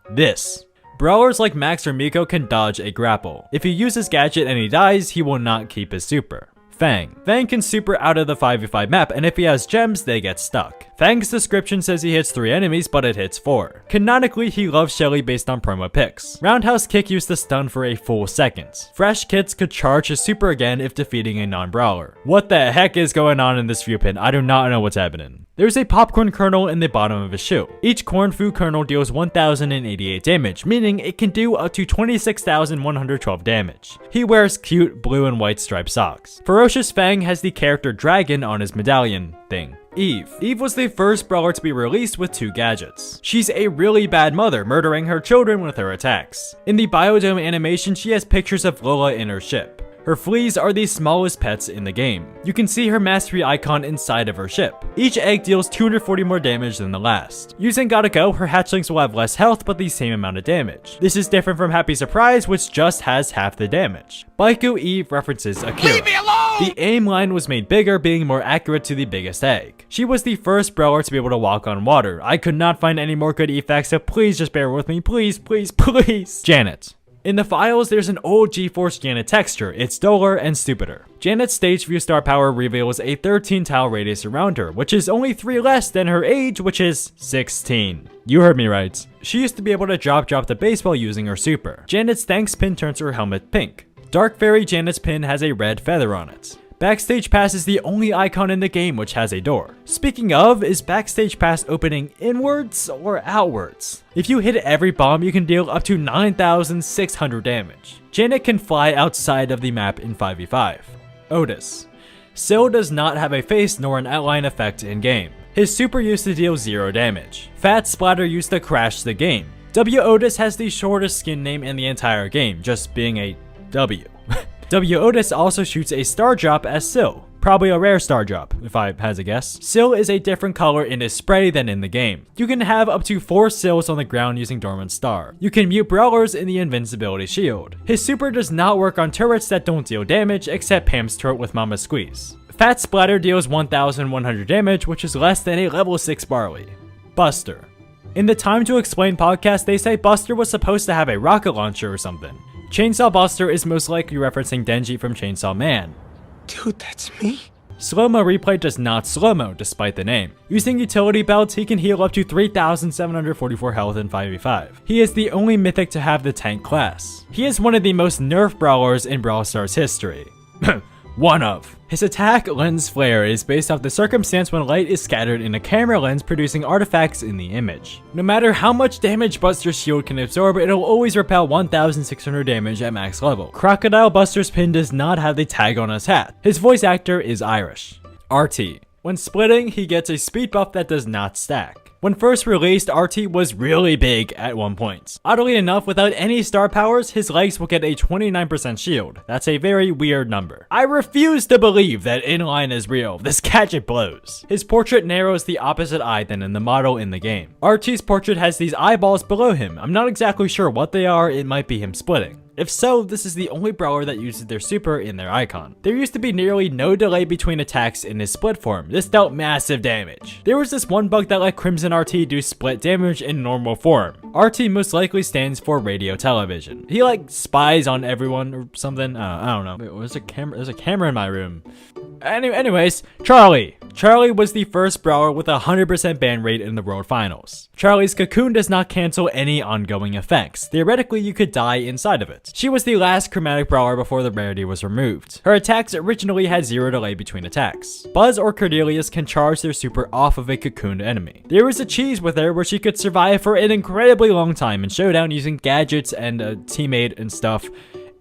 This. Brawlers like Max or Miko can dodge a grapple. If he uses gadget and he dies, he will not keep his super. Fang. Fang can super out of the 5v5 map, and if he has gems, they get stuck. Fang's description says he hits 3 enemies, but it hits 4. Canonically, he loves Shelly based on promo picks. Roundhouse kick used to stun for a full second. Fresh Kits could charge his super again if defeating a non-brawler. What the heck is going on in this view pin? I do not know what's happening. There's a popcorn kernel in the bottom of his shoe. Each corn food kernel deals 1088 damage, meaning it can do up to 26,112 damage. He wears cute blue and white striped socks. Ferocious Fang has the character Dragon on his medallion thing. Eve. Eve was the first brawler to be released with 2 gadgets. She's a really bad mother, murdering her children with her attacks. In the Biodome animation, she has pictures of Lola in her ship. Her fleas are the smallest pets in the game. You can see her mastery icon inside of her ship. Each egg deals 240 more damage than the last. Using Gotta Go, her hatchlings will have less health but the same amount of damage. This is different from Happy Surprise, which just has half the damage. Baiku Eve references Akira.
Leave me alone!
The aim line was made bigger, being more accurate to the biggest egg. She was the first brawler to be able to walk on water. I could not find any more good effects, so please just bear with me. Please, please, please. Janet. In the files, there's an old GeForce Janet texture. It's duller and stupider. Janet's stage view star power reveals a 13 tile radius around her, which is only 3 less than her age, which is 16. You heard me right. She used to be able to drop the base while using her super. Janet's thanks pin turns her helmet pink. Dark Fairy Janet's pin has a red feather on it. Backstage Pass is the only icon in the game which has a door. Speaking of, is Backstage Pass opening inwards or outwards? If you hit every bomb, you can deal up to 9,600 damage. Janet can fly outside of the map in 5v5. Otis. Syl does not have a face nor an outline effect in game. His super used to deal 0 damage. Fat Splatter used to crash the game. W Otis has the shortest skin name in the entire game, just being a W. W Otis also shoots a star drop as Syl. Probably a rare star drop, if I had to guess. Syl is a different color in his spray than in the game. You can have up to 4 Syls on the ground using Dormant Star. You can mute brawlers in the invincibility shield. His super does not work on turrets that don't deal damage, except Pam's turret with Mama Squeeze. Fat Splatter deals 1,100 damage, which is less than a level 6 Barley. Buster. In the Time to Explain podcast, they say Buster was supposed to have a rocket launcher or something. Chainsaw Buster is most likely referencing Denji from Chainsaw Man.
Dude, that's me?
Slow-mo replay does not slow-mo, despite the name. Using utility belts, he can heal up to 3,744 health in 5v5. He is the only mythic to have the tank class. He is one of the most nerfed brawlers in Brawl Stars history. One of. His attack, Lens Flare, is based off the circumstance when light is scattered in a camera lens, producing artifacts in the image. No matter how much damage Buster's shield can absorb, it'll always repel 1,600 damage at max level. Crocodile Buster's pin does not have the tag on his hat. His voice actor is Irish. RT. When splitting, he gets a speed buff that does not stack. When first released, RT was really big at one point. Oddly enough, without any star powers, his legs will get a 29% shield. That's a very weird number. I refuse to believe that inline is real. This gadget blows. His portrait narrows the opposite eye than in the model in the game. RT's portrait has these eyeballs below him. I'm not exactly sure what they are, it might be him splitting. If so, this is the only brawler that uses their super in their icon. There used to be nearly no delay between attacks in his split form. This dealt massive damage. There was this one bug that let Crimson RT do split damage in normal form. RT most likely stands for radio television. He like spies on everyone or something. I don't know. Wait, there's a camera in my room. Anyways, Charlie. Charlie was the first brawler with a 100% ban rate in the World Finals. Charlie's cocoon does not cancel any ongoing effects. Theoretically, you could die inside of it. She was the last chromatic brawler before the rarity was removed. Her attacks originally had 0 delay between attacks. Buzz or Cordelius can charge their super off of a cocooned enemy. There was a cheese with her where she could survive for an incredibly long time in Showdown using gadgets and a teammate and stuff.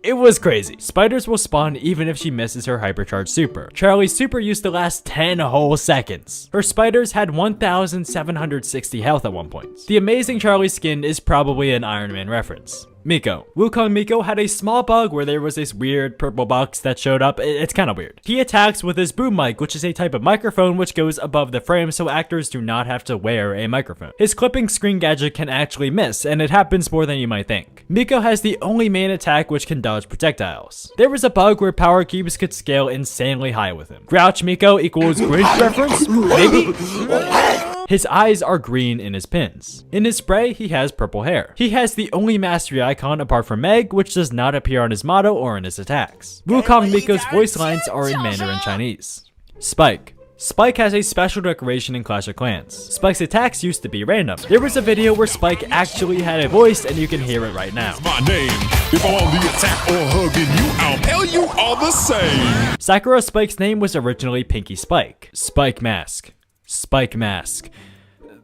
It was crazy. Spiders will spawn even if she misses her hypercharged super. Charlie's super used to last 10 whole seconds. Her spiders had 1,760 health at one point. The amazing Charlie skin is probably an Iron Man reference. Miko. Wukong Miko had a small bug where there was this weird purple box that showed up. It's kind of weird. He attacks with his boom mic, which is a type of microphone which goes above the frame so actors do not have to wear a microphone. His clipping screen gadget can actually miss, and it happens more than you might think. Miko has the only main attack which can dodge projectiles. There was a bug where power cubes could scale insanely high with him. Grouch Miko equals Grinch reference? Maybe? His eyes are green in his pins. In his spray, he has purple hair. He has the only mastery icon apart from Meg, which does not appear on his motto or in his attacks. Wukong Miko's voice lines are in Mandarin Chinese. Spike. Spike has a special decoration in Clash of Clans. Spike's attacks used to be random. There was a video where Spike actually had a voice and you can hear it right now.
My name. If I'm on the attack or hugging you, I'll tell you all the same.
Sakura Spike's name was originally Pinky Spike. Spike Mask. Spike Mask.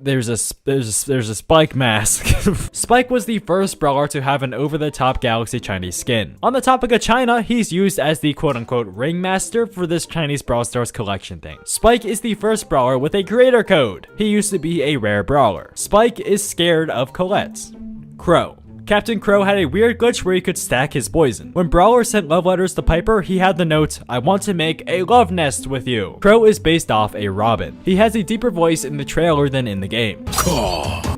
There's a Spike Mask. Spike was the first brawler to have an over-the-top Galaxy Chinese skin. On the topic of China, he's used as the quote-unquote ringmaster for this Chinese Brawl Stars collection thing. Spike is the first brawler with a creator code. He used to be a rare brawler. Spike is scared of Colette. Crow. Captain Crow had a weird glitch where he could stack his poison. When Brawler sent love letters to Piper, he had the note, "I want to make a love nest with you." Crow is based off a Robin. He has a deeper voice in the trailer than in the game.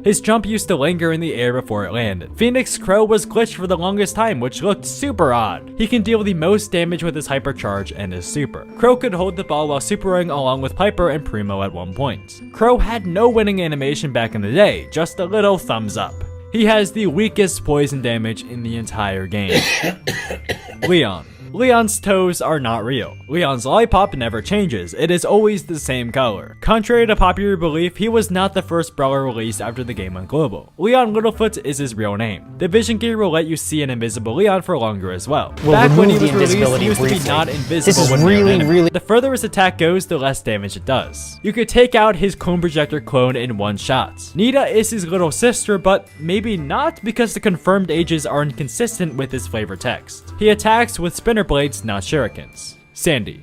His jump used to linger in the air before it landed. Phoenix Crow was glitched for the longest time, which looked super odd. He can deal the most damage with his hypercharge and his super. Crow could hold the ball while supering along with Piper and Primo at one point. Crow had no winning animation back in the day, just a little thumbs up. He has the weakest poison damage in the entire game. Leon. Leon's toes are not real. Leon's lollipop never changes. It is always the same color. Contrary to popular belief, he was not the first brawler released after the game went global. Leon Littlefoot is his real name. The vision gear will let you see an invisible Leon for longer as well. Back when he was released, he used to be not invisible.
This is really.
The further his attack goes, the less damage it does. You could take out his cone projector clone in one shot. Nita is his little sister, but maybe not because the confirmed ages are inconsistent with his flavor text. He attacks with spinner blades, not shurikens. Sandy.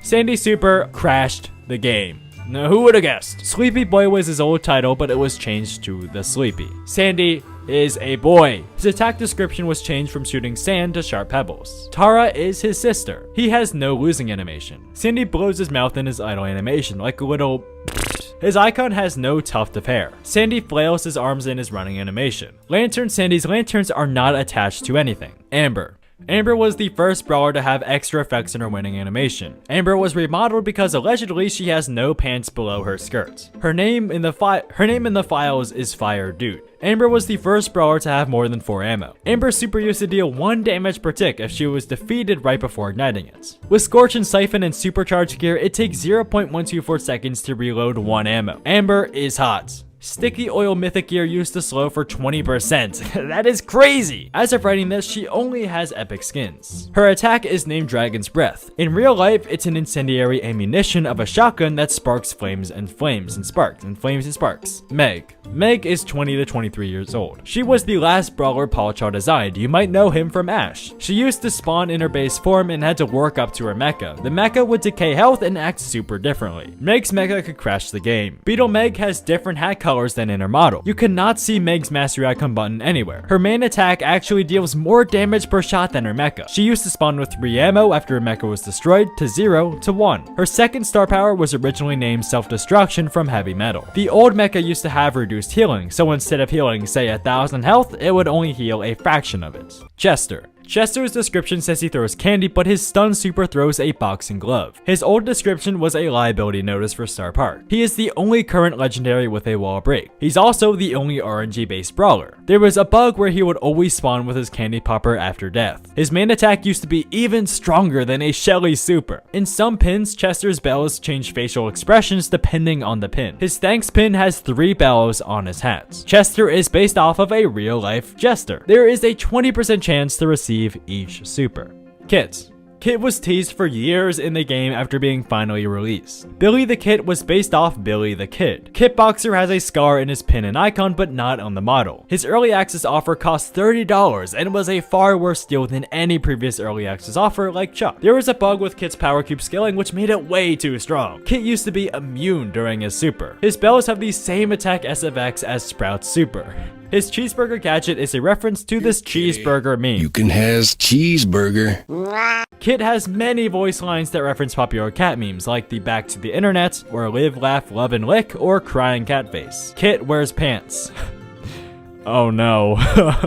Sandy's super crashed the game. Now, who would have guessed? Sleepy Boy was his old title, but it was changed to the Sleepy. Sandy is a boy. His attack description was changed from shooting sand to sharp pebbles. Tara is his sister. He has no losing animation. Sandy blows his mouth in his idle animation, like a little... His icon has no tuft of hair. Sandy flails his arms in his running animation. Lantern Sandy's lanterns are not attached to anything. Amber. Amber was the first brawler to have extra effects in her winning animation. Amber was remodeled because allegedly she has no pants below her skirt. Her name in the files is Fire Dude. Amber was the first brawler to have more than 4 ammo. Amber's super used to deal 1 damage per tick if she was defeated right before igniting it. With Scorch and Siphon and supercharged gear, it takes 0.124 seconds to reload 1 ammo. Amber is hot. Sticky Oil Mythic Gear used to slow for 20%. That is crazy! As of writing this, she only has epic skins. Her attack is named Dragon's Breath. In real life, it's an incendiary ammunition of a shotgun that sparks flames and flames and sparks and flames and sparks. Meg. Meg is 20 to 23 years old. She was the last brawler Paul Chaw designed. You might know him from Ash. She used to spawn in her base form and had to work up to her mecha. The mecha would decay health and act super differently. Meg's mecha could crash the game. Beetle Meg has different hat colors than in her model. You cannot see Meg's mastery icon button anywhere. Her main attack actually deals more damage per shot than her mecha. She used to spawn with 3 ammo after her mecha was destroyed to 0 to 1. Her second star power was originally named Self-Destruction from Heavy Metal. The old mecha used to have reduced healing, so instead of healing say 1,000 health, it would only heal a fraction of it. Jester. Chester's description says he throws candy, but his stun super throws a boxing glove. His old description was a liability notice for Star Park. He is the only current legendary with a wall break. He's also the only RNG based brawler. There was a bug where he would always spawn with his candy popper after death. His main attack used to be even stronger than a Shelly super. In some pins, Chester's bells change facial expressions depending on the pin. His thanks pin has 3 bells on his hats. Chester is based off of a real life jester. There is a 20% chance to receive each super. Kits. Kit was teased for years in the game after being finally released. Billy the Kit was based off Billy the Kid. Kitboxer has a scar in his pin and icon, but not on the model. His early access offer cost $30 and was a far worse deal than any previous early access offer like Chuck. There was a bug with Kit's power cube scaling which made it way too strong. Kit used to be immune during his super. His bells have the same attack SFX as Sprout's super. His cheeseburger gadget is a reference to this cheeseburger meme.
You can has cheeseburger.
Kit has many voice lines that reference popular cat memes like the Back to the Internet, or Live, Laugh, Love, and Lick, or Crying Cat Face. Kit wears pants. Oh no.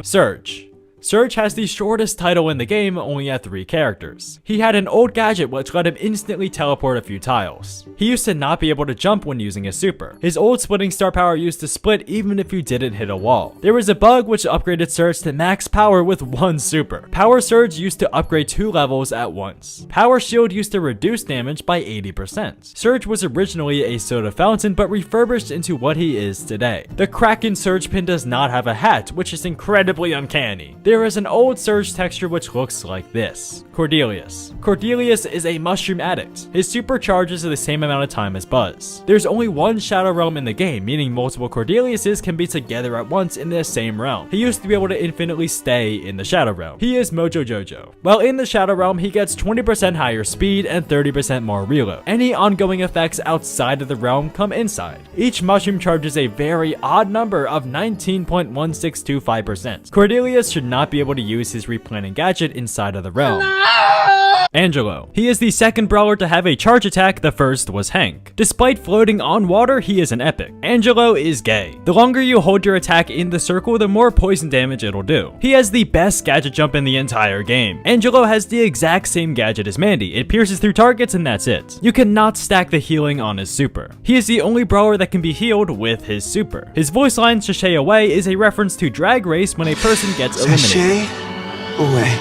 Surge. Surge has the shortest title in the game, only at 3 characters. He had an old gadget which let him instantly teleport a few tiles. He used to not be able to jump when using his super. His old splitting star power used to split even if you didn't hit a wall. There was a bug which upgraded Surge to max power with 1 super. Power Surge used to upgrade 2 levels at once. Power Shield used to reduce damage by 80%. Surge was originally a soda fountain but refurbished into what he is today. The Kraken Surge pin does not have a hat, which is incredibly uncanny. There is an old Surge texture which looks like this. Cordelius. Cordelius is a mushroom addict. His super charges at the same amount of time as Buzz. There's only one Shadow Realm in the game, meaning multiple Cordeliuses can be together at once in the same realm. He used to be able to infinitely stay in the Shadow Realm. He is Mojo Jojo. While in the Shadow Realm, he gets 20% higher speed and 30% more reload. Any ongoing effects outside of the realm come inside. Each mushroom charges a very odd number of 19.1625%. Cordelius should not be able to use his replanning gadget inside of the realm. Angelo. He is the second brawler to have a charge attack, the first was Hank. Despite floating on water, he is an epic. Angelo is gay. The longer you hold your attack in the circle, the more poison damage it'll do. He has the best gadget jump in the entire game. Angelo has the exact same gadget as Mandy. It pierces through targets and that's it. You cannot stack the healing on his super. He is the only brawler that can be healed with his super. His voice line, Sashay Away, is a reference to Drag Race when a person gets eliminated.
Sashay away.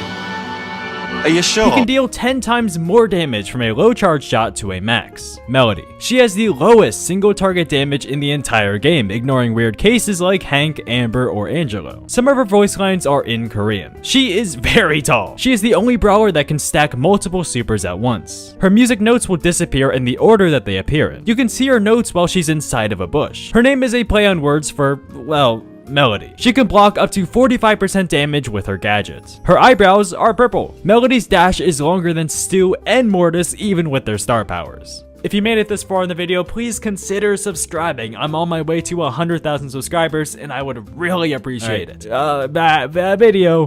Are you sure?
He can deal 10 times more damage from a low charge shot to a max. Melody. She has the lowest single target damage in the entire game, ignoring weird cases like Hank, Amber, or Angelo. Some of her voice lines are in Korean. She is very tall. She is the only brawler that can stack multiple supers at once. Her music notes will disappear in the order that they appear in. You can see her notes while she's inside of a bush. Her name is a play on words for, well, Melody. She can block up to 45% damage with her gadgets. Her eyebrows are purple. Melody's dash is longer than Stu and Mortis even with their star powers. If you made it this far in the video, please consider subscribing. I'm on my way to 100,000 subscribers and I would really appreciate it. Video.